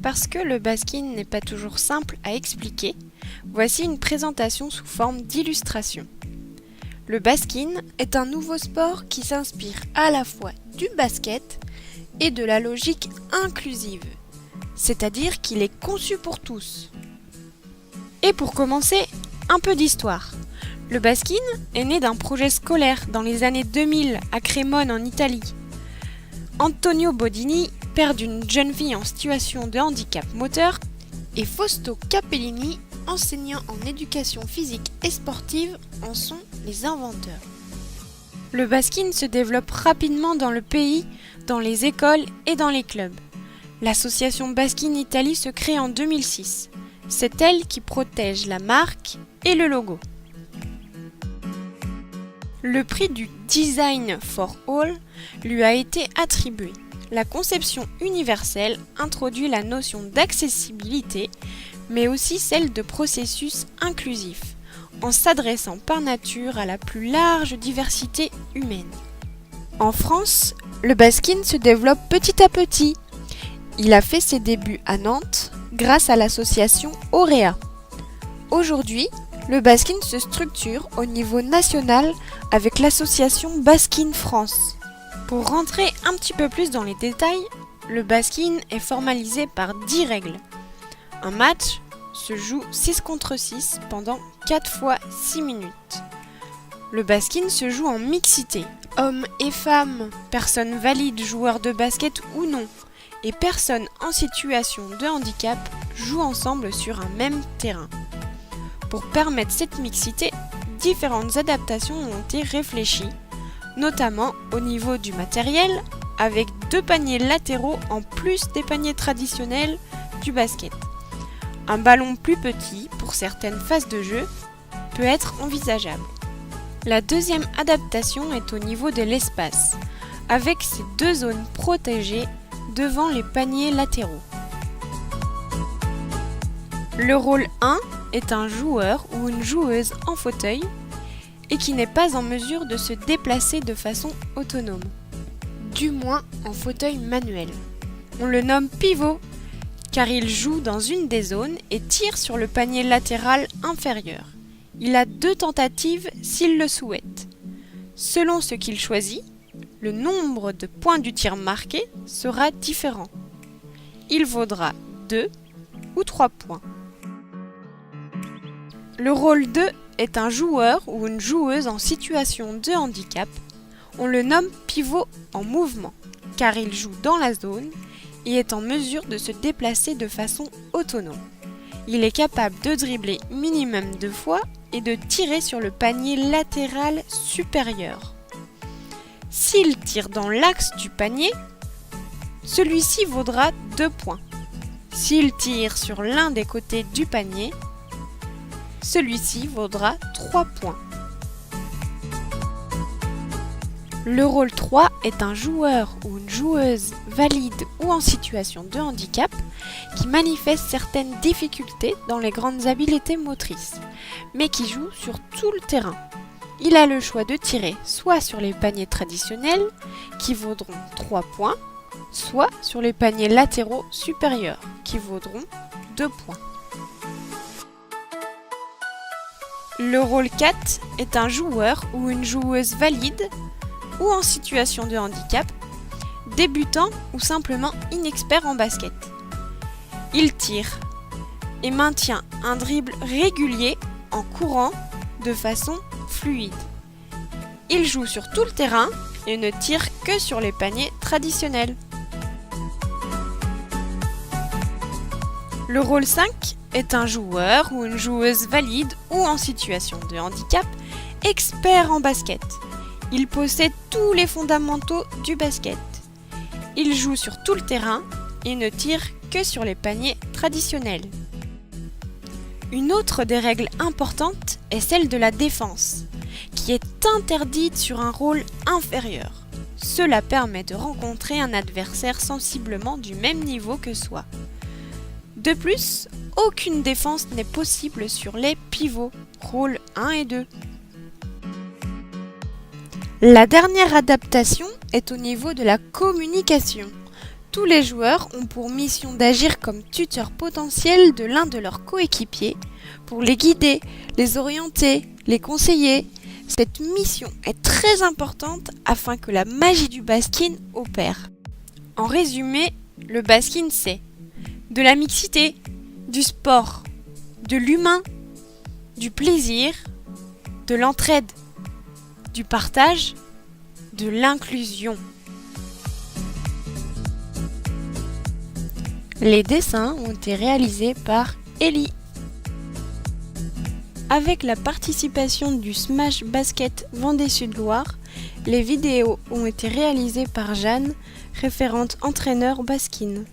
Parce que le basking n'est pas toujours simple à expliquer, voici une présentation sous forme d'illustration. Le basking est un nouveau sport qui s'inspire à la fois du basket et de la logique inclusive, c'est-à-dire qu'il est conçu pour tous. Et pour commencer, un peu d'histoire. Le basking est né d'un projet scolaire dans les années 2000 à Crémone en Italie. Antonio Bodini, père d'une jeune fille en situation de handicap moteur, et Fausto Capellini, enseignant en éducation physique et sportive, en sont les inventeurs. Le basking se développe rapidement dans le pays, dans les écoles et dans les clubs. L'association Basking Italie se crée en 2006. C'est elle qui protège la marque et le logo. Le prix du Design for All lui a été attribué. La conception universelle introduit la notion d'accessibilité, mais aussi celle de processus inclusif, en s'adressant par nature à la plus large diversité humaine. En France, le basking se développe petit à petit. Il a fait ses débuts à Nantes grâce à l'association Auréa. Aujourd'hui, le basking se structure au niveau national avec l'association Basking France. Pour rentrer un petit peu plus dans les détails, le basking est formalisé par 10 règles. Un match se joue 6 contre 6 pendant 4 fois 6 minutes. Le basking se joue en mixité, hommes et femmes, personnes valides, joueurs de basket ou non, et personnes en situation de handicap jouent ensemble sur un même terrain. Pour permettre cette mixité, différentes adaptations ont été réfléchies, notamment au niveau du matériel, avec 2 paniers latéraux en plus des paniers traditionnels du basket. Un ballon plus petit pour certaines phases de jeu peut être envisageable. La deuxième adaptation est au niveau de l'espace, avec ces 2 zones protégées devant les paniers latéraux. Le rôle 1 est un joueur ou une joueuse en fauteuil et qui n'est pas en mesure de se déplacer de façon autonome, du moins en fauteuil manuel. On le nomme pivot car il joue dans une des zones et tire sur le panier latéral inférieur. Il a 2 tentatives s'il le souhaite. Selon ce qu'il choisit, le nombre de points du tir marqué sera différent. Il vaudra 2 ou 3 points. Le rôle 2 est un joueur ou une joueuse en situation de handicap. On le nomme pivot en mouvement, car il joue dans la zone et est en mesure de se déplacer de façon autonome. Il est capable de dribbler minimum 2 fois et de tirer sur le panier latéral supérieur. S'il tire dans l'axe du panier, celui-ci vaudra 2 points. S'il tire sur l'un des côtés du panier, celui-ci vaudra 3 points. Le rôle 3 est un joueur ou une joueuse valide ou en situation de handicap qui manifeste certaines difficultés dans les grandes habiletés motrices, mais qui joue sur tout le terrain. Il a le choix de tirer soit sur les paniers traditionnels qui vaudront 3 points, soit sur les paniers latéraux supérieurs qui vaudront 2 points. Le rôle 4 est un joueur ou une joueuse valide ou en situation de handicap, débutant ou simplement inexpert en basket. Il tire et maintient un dribble régulier en courant de façon fluide. Il joue sur tout le terrain et ne tire que sur les paniers traditionnels. Le rôle 5 est un joueur ou une joueuse valide ou en situation de handicap, expert en basket. Il possède tous les fondamentaux du basket. Il joue sur tout le terrain et ne tire que sur les paniers traditionnels. Une autre des règles importantes est celle de la défense, qui est interdite sur un rôle inférieur. Cela permet de rencontrer un adversaire sensiblement du même niveau que soi. De plus, aucune défense n'est possible sur les pivots, rôles 1 et 2. La dernière adaptation est au niveau de la communication. Tous les joueurs ont pour mission d'agir comme tuteurs potentiels de l'un de leurs coéquipiers pour les guider, les orienter, les conseiller. Cette mission est très importante afin que la magie du baskin opère. En résumé, le baskin c'est de la mixité, du sport, de l'humain, du plaisir, de l'entraide, du partage, de l'inclusion. Les dessins ont été réalisés par Ellie. Avec la participation du Smash Basket Vendée Sud-Loire, les vidéos ont été réalisées par Jeanne, référente entraîneur baskin.